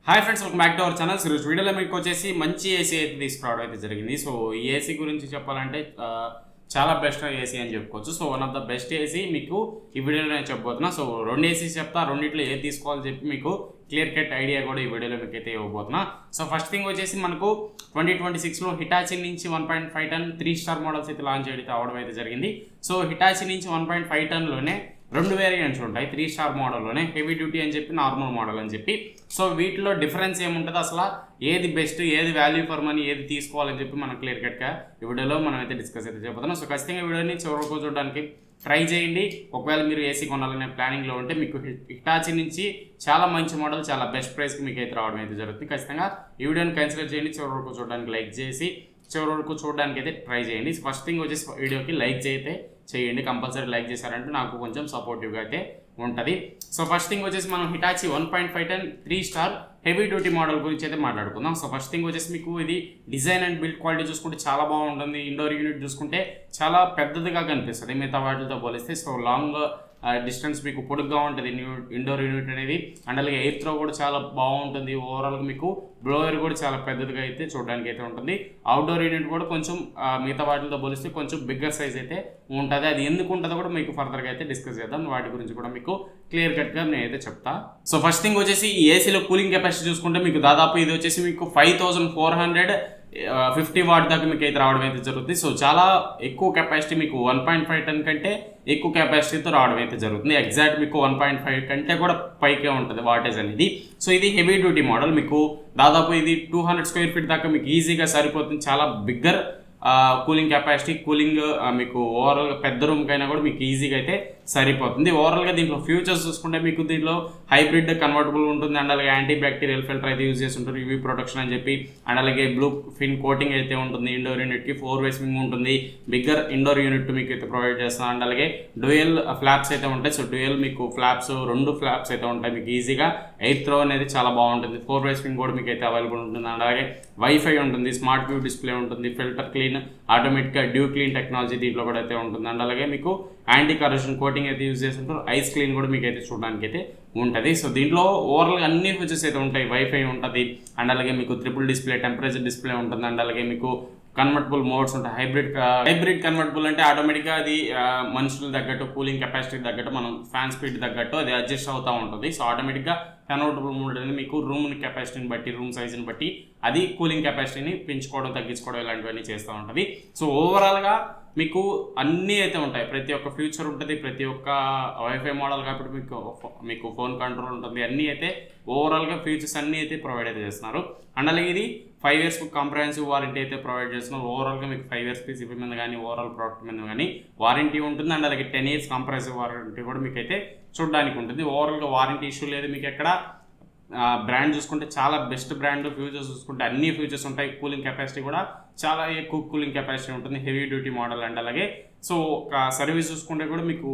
Hi friends, welcome back to our channel. ఈరోజు వీడియోలో మీకు వచ్చేసి మంచి ఏసీ అయితే తీసుకురావడం అయితే జరిగింది. సో ఈ ఏసీ గురించి చెప్పాలంటే చాలా బెస్ట్ ఏసీ అని చెప్పుకోవచ్చు. So one of the best AC మీకు ఈ వీడియోలో నేను చెప్పబోతున్నా. సో రెండు ఏసీ చెప్తా, రెండిట్లో ఏది తీసుకోవాలని చెప్పి మీకు క్లియర్ కట్ ఐడియా కూడా ఈ వీడియోలో మీకు అయితే ఇవ్వబోతున్నా. సో ఫస్ట్ థింగ్ వచ్చేసి మనకు 2026లో హిటాచి నుంచి 1.5 టన్ 3 స్టార్ మోడల్స్ అయితే లాంచ్ చేయడం అవడం అయితే జరిగింది. సో హిటాచి నుంచి 1.5 టన్లోనే రెండు వేరియంట్స్ ఉంటాయి. 3 స్టార్ మోడల్లోనే హెవీ డ్యూటీ అని చెప్పి, నార్మల్ మోడల్ అని చెప్పి. సో వీటిలో డిఫరెన్స్ ఏముంటుంది, అసలు ఏది బెస్ట్, ఏది వాల్యూ ఫర్ మనీ, ఏది తీసుకోవాలని చెప్పి మనం క్లియర్ కట్గా ఈ వీడియోలో మనం అయితే డిస్కస్ అయితే చేయబోతున్నాం. సో ఖచ్చితంగా వీడియోని చివరికి చూడడానికి ట్రై చేయండి. ఒకవేళ మీరు ఏసీ కొనాలనే ప్లానింగ్లో ఉంటే మీకు హిటాచి నుంచి చాలా మంచి మోడల్, చాలా బెస్ట్ ప్రైస్కి మీకు అయితే రావడం అయితే జరుగుతుంది. ఖచ్చితంగా ఈ వీడియోని కన్సిడర్ చేయండి. చివరి వరకు చూడడానికి లైక్ చేసి చివరి వరకు చూడడానికి అయితే ట్రై చేయండి. ఫస్ట్ థింగ్ వచ్చేసి వీడియోకి లైక్ చేయండి. కంపల్సరీ లైక్ చేశారంటే నాకు కొంచెం సపోర్టివ్గా అయితే ఉంటుంది. సో ఫస్ట్ థింగ్ వచ్చేసి మనం హిటాచి 1.5 టన్ 3 స్టార్ హెవీ డ్యూటీ మోడల్ గురించి అయితే మాట్లాడుకుందాం. సో ఫస్ట్ థింగ్ వచ్చేసి మీకు ఇది డిజైన్ అండ్ బిల్డ్ క్వాలిటీ చూసుకుంటే చాలా బాగుంటుంది. ఇండోర్ యూనిట్ చూసుకుంటే చాలా పెద్దదిగా కనిపిస్తుంది మిగతా వాటితో పోలిస్తే. సో లాంగ్ డిస్టెన్స్ మీకు పొడుగ్గా ఉంటుంది ఇండోర్ యూనిట్ అనేది. అండ్ అలాగే ఎయిర్ త్రో కూడా చాలా బాగుంటుంది. ఓవరాల్గా మీకు బ్లోయర్ కూడా చాలా పెద్దదిగా అయితే చూడడానికి అయితే ఉంటుంది. అవుట్డోర్ యూనిట్ కూడా కొంచెం మిగతా వాటితో పోలిస్తే కొంచెం బిగ్గర్ సైజ్ అయితే ఉంటుంది. అది ఎందుకు ఉంటుందో కూడా మీకు ఫర్దర్గా అయితే డిస్కస్ చేద్దాం. వాటి గురించి కూడా మీకు క్లియర్ కట్గా నేనైతే చెప్తా. సో ఫస్ట్ థింగ్ వచ్చేసి ఈ ఏసీలో కూలింగ్ కెపాసిటీ చూసుకుంటే మీకు దాదాపు ఇది వచ్చేసి మీకు 5450 వాట్ దాకా మీకు అయితే రావడం అయితే జరుగుతుంది. సో చాలా ఎక్కువ కెపాసిటీ, మీకు 1.5 టన్ కంటే ఎక్కువ కెపాసిటీతో రావడం అయితే జరుగుతుంది. ఎగ్జాక్ట్ మీకు 1.5 కంటే కూడా పైకే ఉంటుంది వాటేజ్ అనేది. సో ఇది హెవీ డ్యూటీ మోడల్. మీకు దాదాపు ఇది 200 స్క్వేర్ ఫీట్ దాకా మీకు ఈజీగా సరిపోతుంది. చాలా బిగ్గర్ కూలింగ్ కెపాసిటీ, కూలింగ్ మీకు ఓవరాల్గా పెద్ద రూమ్కైనా కూడా మీకు ఈజీగా అయితే సరిపోతుంది. ఓవరాల్గా దీంట్లో ఫ్యూచర్స్ చూసుకుంటే మీకు దీంట్లో హైబ్రిడ్ కన్వర్టబుల్ ఉంటుంది. అండ్ అలాగే యాంటీ బ్యాక్టీరియల్ ఫిల్టర్ అయితే యూజ్ చేస్తుంటారు, యూవీ ప్రొటెక్షన్ అని చెప్పి. అండ్ అలాగే బ్లూ ఫిన్ కోటింగ్ అయితే ఉంటుంది. ఇండోర్ యూనిట్కి 4 వే స్వింగ్ ఉంటుంది. బిగ్గర్ ఇండోర్ యూనిట్ మీకు అయితే ప్రొవైడ్ చేస్తాం. అండ్ అలాగే డ్యూయల్ ఫ్లాప్స్ అయితే ఉంటాయి. సో డ్యూయల్ మీకు ఫ్లాప్స్, 2 ఫ్లాప్స్ అయితే ఉంటాయి. మీకు ఈజీగా ఎయిర్ త్రో అనేది చాలా బాగుంటుంది. 4 వే స్వింగ్ కూడా మీకు అయితే అవైలబుల్ ఉంటుంది. అండ్ అలాగే వైఫై ఉంటుంది, స్మార్ట్ వ్యూ డిస్ప్లే ఉంటుంది, ఫిల్టర్ క్లీన్, ఆటోమేటిక్గా డ్యూ క్లీన్ టెక్నాలజీ దీంట్లో కూడా అయితే ఉంటుంది. అండ్ అలాగే మీకు యాంటీ కరోషన్ కోటింగ్ అయితే యూజ్ చేస్తుంటారు. ఐస్ క్లీన్ కూడా మీకు అయితే చూడడానికి అయితే ఉంటుంది. సో దీంట్లో ఓవరాల్గా అన్ని ఫీచర్స్ అయితే ఉంటాయి. వైఫై ఉంటుంది. అండ్ అలాగే మీకు ట్రిపుల్ డిస్ప్లే, టెంపరేచర్ డిస్ప్లే ఉంటుంది. అండ్ అలాగే మీకు కన్వర్టబుల్ మోడ్స్ ఉంటాయి. హైబ్రిడ్ కన్వర్టబుల్ అంటే ఆటోమేటిక్గా అది మనుషులు తగ్గట్టు, కూలింగ్ కెపాసిటీ తగ్గట్టు, మనం ఫ్యాన్ స్పీడ్ తగ్గట్టు అది అడ్జస్ట్ అవుతూ ఉంటుంది. సో ఆటోమేటిక్గా కన్వర్టబుల్ మోడ్ అనేది మీకు రూమ్ కెపాసిటీని బట్టి, రూమ్ సైజుని బట్టి అది కూలింగ్ కెపాసిటీని పెంచుకోవడం, తగ్గించుకోవడం ఇలాంటివన్నీ చేస్తూ ఉంటుంది. సో ఓవరాల్గా మీకు అన్నీ అయితే ఉంటాయి. ప్రతి ఒక్క ఫ్యూచర్ ఉంటుంది. ప్రతి ఒక్క వైఫై మోడల్ కాబట్టి మీకు ఫోన్ కంట్రోల్ ఉంటుంది. అన్నీ అయితే ఓవరాల్గా ఫీచర్స్ అన్నీ అయితే ప్రొవైడ్ అయితే చేస్తున్నారు. అండ్ అలాగే ఇది 5 years కాంప్రహెన్సివ్ వారంటీ అయితే ప్రొవైడ్ చేస్తున్నారు. ఓవరాల్గా మీకు 5 years పీసీబీ మీద కానీ, ఓవరాల్ ప్రోడక్ట్ మీద కానీ వారంటీ ఉంటుంది. అండ్ అలాగే 10 years కాంప్రహెన్సివ్ వారంటీ కూడా మీకు అయితే చూడడానికి ఉంటుంది. ఓవరాల్గా వారంటీ ఇష్యూ లేదు మీకు ఎక్కడ. బ్రాండ్ చూసుకుంటే చాలా బెస్ట్ బ్రాండ్. ఫ్యూచర్స్ చూసుకుంటే అన్ని ఫ్యూచర్స్ ఉంటాయి. కూలింగ్ కెపాసిటీ కూడా చాలా ఎక్కువ కూలింగ్ కెపాసిటీ ఉంటుంది. హెవీ డ్యూటీ మోడల్ అండ్ అలాగే సో సర్వీస్ చూసుకుంటే కూడా మీకు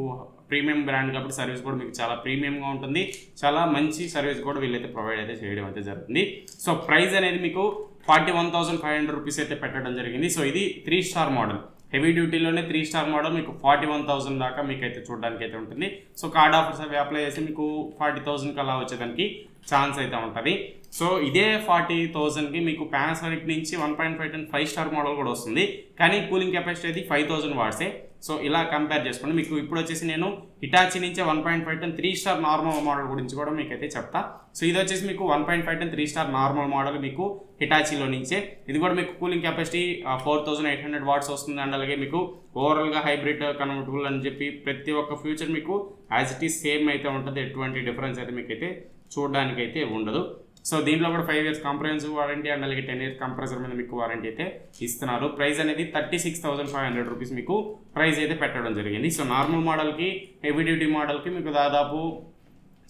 ప్రీమియం బ్రాండ్ కాబట్టి సర్వీస్ కూడా మీకు చాలా ప్రీమియంగా ఉంటుంది. చాలా మంచి సర్వీస్ కూడా వీళ్ళైతే ప్రొవైడ్ అయితే చేయడం అయితే జరుగుతుంది. సో ప్రైస్ అనేది మీకు 41,500 రూపీస్ అయితే పెట్టడం జరిగింది. సో ఇది 3 స్టార్ మోడల్. హెవీ డ్యూటీలోనే 3 స్టార్ మోడల్ మీకు 41,000 దాకా మీకు అయితే చూడడానికి అయితే ఉంటుంది. సో కార్డ్ ఆఫర్స్ అవి అప్లై చేసి మీకు 40,000కి అలా వచ్చేదానికి ఛాన్స్ అయితే ఉంటుంది. సో ఇదే 40,000కి మీకు పానాసోనిక్ నుంచి 1.5 టన్ 5 స్టార్ మోడల్ కూడా వస్తుంది. కానీ కూలింగ్ కెపాసిటీ అయితే 5,000 వాట్సే. సో ఇలా కంపేర్ చేసుకోండి. మీకు ఇప్పుడు వచ్చేసి నేను హిటాచి నుంచి 1.5 టన్ 3 స్టార్ నార్మల్ మోడల్ గురించి కూడా మీకు అయితే చెప్తా. సో ఇది వచ్చేసి మీకు 1.5 టన్ 3 స్టార్ నార్మల్ మోడల్ మీకు హిటాచిలో నుంచే. ఇది కూడా మీకు కూలింగ్ కెపాసిటీ 4,800 వాట్స్ వస్తుంది. అండ్ అలాగే మీకు ఓవరాల్గా హైబ్రిడ్ కన్వర్టబుల్ అని చెప్పి ప్రతి ఒక్క ఫ్యూచర్ మీకు యాజ్ ఇట్ ఈస్ సేమ్ అయితే ఉంటుంది. ఎటువంటి డిఫరెన్స్ అయితే మీకు అయితే చూడడానికి అయితే ఉండదు. సో దీంట్లో కూడా 5 years కాంప్రహెన్సివ్ వారంటీ అండ్ అలాగే 10 years కంప్రెసర్ మీద మీకు వారంటీ అయితే ఇస్తున్నారు. ప్రైస్ అనేది 36,500 రూపీస్ మీకు ప్రైస్ అయితే పెట్టడం జరిగింది. సో నార్మల్ మోడల్కి, హెవీ డ్యూటీ మోడల్కి మీకు దాదాపు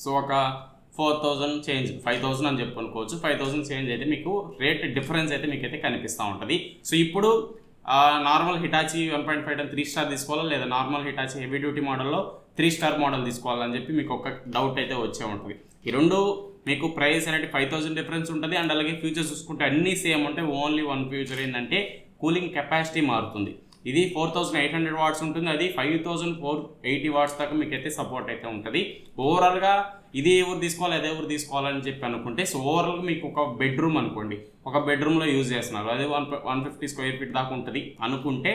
సో ఒక 4,000 చేంజ్, 5,000 అని చెప్పుకోవచ్చు. 5,000 చేంజ్ అయితే మీకు రేట్ డిఫరెన్స్ అయితే మీకు అయితే కనిపిస్తూ ఉంటుంది. సో ఇప్పుడు నార్మల్ హిటాచి 1.5 టన్ 3 స్టార్ తీసుకోవాలా, లేదా నార్మల్ హిటాచి హెవీ డ్యూటీ మోడల్లో 3 స్టార్ మోడల్ తీసుకోవాలని చెప్పి మీకు ఒక డౌట్ అయితే వచ్చే ఉంటుంది. ఈ రెండు మీకు ప్రైస్ అనేది 5,000 డిఫరెన్స్ ఉంటుంది. అండ్ అలాగే ఫ్యూచర్స్ చూసుకుంటే అన్నీ సేమ్ ఉంటాయి. ఓన్లీ వన్ ఫ్యూచర్ ఏంటంటే కూలింగ్ కెపాసిటీ మారుతుంది. ఇది 4,800 వాట్స్ ఉంటుంది. అది 5,480 వాట్స్ దాకా మీకు అయితే సపోర్ట్ అయితే ఉంటుంది. ఓవరాల్గా ఇది ఎవరు తీసుకోవాలి అదే ఎవరు తీసుకోవాలని చెప్పి అనుకుంటే, సో ఓవరాల్గా మీకు ఒక బెడ్రూమ్ అనుకోండి, ఒక బెడ్రూమ్లో యూజ్ చేస్తున్నారు, అదే 150 స్క్వేర్ ఫీట్ దాకా ఉంటుంది అనుకుంటే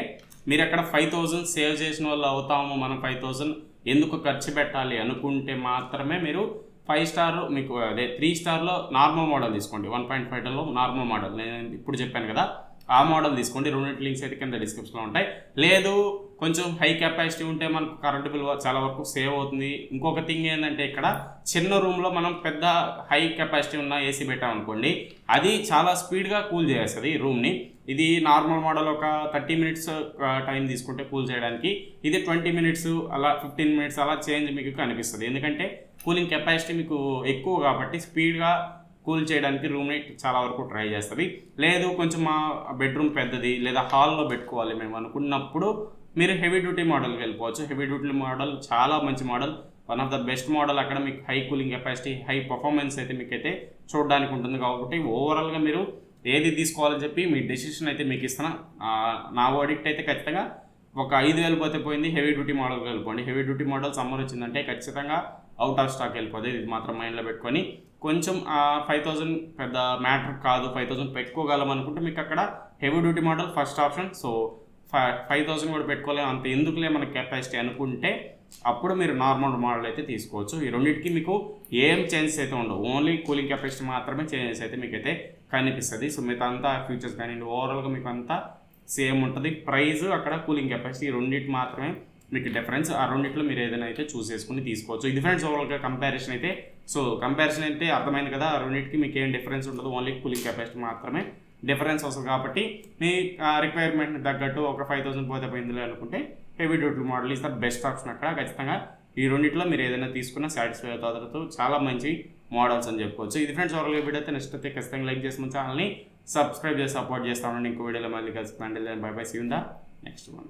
మీరు అక్కడ 5,000 సేవ్ చేసిన వాళ్ళు అవుతాము. మనం 5,000 ఎందుకు ఖర్చు పెట్టాలి అనుకుంటే మాత్రమే మీరు 5 స్టార్ మీకు అదే 3 స్టార్లో నార్మల్ మోడల్ తీసుకోండి. 1.5 టన్లో నార్మల్ మోడల్ నేను ఇప్పుడు చెప్పాను కదా, ఆ మోడల్ తీసుకోండి. రెండింటి లింక్స్ అయితే కింద డిస్క్రిప్షన్లో ఉంటాయి. లేదు కొంచెం హై కెపాసిటీ ఉంటే మనకు కరెంట్ బిల్ చాలా వరకు సేవ్ అవుతుంది. ఇంకొక థింగ్ ఏంటంటే, ఇక్కడ చిన్న రూమ్లో మనం పెద్ద హై కెపాసిటీ ఉన్న ఏసీ పెట్టామనుకోండి, అది చాలా స్పీడ్గా కూల్ చేస్తుంది రూమ్ని. ఇది నార్మల్ మోడల్ ఒక 30 మినిట్స్ టైం తీసుకుంటే కూల్ చేయడానికి, ఇది 20 మినిట్స్ అలా 15 మినిట్స్ అలా చేంజ్ మీకు కనిపిస్తుంది. ఎందుకంటే కూలింగ్ కెపాసిటీ మీకు ఎక్కువ కాబట్టి స్పీడ్గా కూల్ చేయడానికి రూమ్ని చాలా వరకు ట్రై చేస్తుంది. లేదు కొంచెం మా బెడ్రూమ్ పెద్దది లేదా హాల్లో పెట్టుకోవాలి మేము అనుకున్నప్పుడు మీరు హెవీ డ్యూటీ మోడల్కి వెళ్ళిపోవచ్చు. హెవీ డ్యూటీ మోడల్ చాలా మంచి model, one of the best model. అక్కడ మీకు high cooling capacity, high performance అయితే మీకైతే చూడడానికి ఉంటుంది. కాబట్టి ఓవరాల్గా మీరు ఏది తీసుకోవాలని చెప్పి మీ డెసిషన్ అయితే మీకు ఇస్తున్నా. నా వర్డిక్ట్ అయితే ఖచ్చితంగా ఒక 5,000 పోతే పోయింది, హెవీ డ్యూటీ మోడల్కి వెళ్ళిపోండి. హెవీ డ్యూటీ మోడల్ సమ్మర్ వచ్చిందంటే ఖచ్చితంగా అవుట్ ఆఫ్ స్టాక్ వెళ్ళిపోతుంది. ఇది మాత్రం మైండ్లో పెట్టుకొని కొంచెం 5,000 పెద్ద మ్యాటర్ కాదు, 5,000 పెట్టుకోగలం అనుకుంటే మీకు అక్కడ heavy duty model first option. So 5,000 కూడా పెట్టుకోలేము, అంత ఎందుకులే మనకి కెపాసిటీ అనుకుంటే అప్పుడు మీరు నార్మల్ మోడల్ అయితే తీసుకోవచ్చు. ఈ రెండింటికి మీకు ఏం చేంజెస్ అయితే ఉండవు, ఓన్లీ కూలింగ్ కెపాసిటీ మాత్రమే చేంజెస్ అయితే మీకైతే కనిపిస్తుంది. సో మీకు అంతా ఫీచర్స్ కానీ ఓవరాల్గా మీకు అంతా సేమ్ ఉంటుంది. ప్రైస్ అక్కడ కూలింగ్ కెపాసిటీ ఈ రెండింటి మాత్రమే మీకు డిఫరెన్స్. ఆ రెండింటిలో మీరు ఏదైనా అయితే చూస్ చేసుకుని తీసుకోవచ్చు. ఇది ఫ్రెండ్స్ ఓవరాల్గా కంపారిజన్ అయితే. సో కంపారిజన్ అయితే అర్థమైంది కదా, ఆ రెండింటికి మీకు ఏం డిఫరెన్స్ ఉండదు, ఓన్లీ కూలింగ్ కెపాసిటీ మాత్రమే డిఫరెన్స్ వస్తుంది. కాబట్టి మీ రిక్వైర్మెంట్ని తగ్గట్టు ఒక 5,000 పోతే పోయిందిలే అనుకుంటే heavy duty model is the best option. అక్కడ ఖచ్చితంగా ఈ రెండింటిలో మీరు ఏదైనా తీసుకున్నా సాటిస్ఫై అవుతారు. చాలా మంచి మోడల్స్ అని చెప్పుకోవచ్చు. ఇది ఫ్రెండ్స్ ఓవరాల్గా వీడియో అయితే నెక్స్ట్ అయితే ఖచ్చితంగా లైక్ చేసి మన ఛానల్ని సబ్స్క్రైబ్ చేసి సపోర్ట్ చేస్తా ఉండండి. ఇంకో వీడియోలో మళ్ళీ కలిసి bye bye, see you in the next one.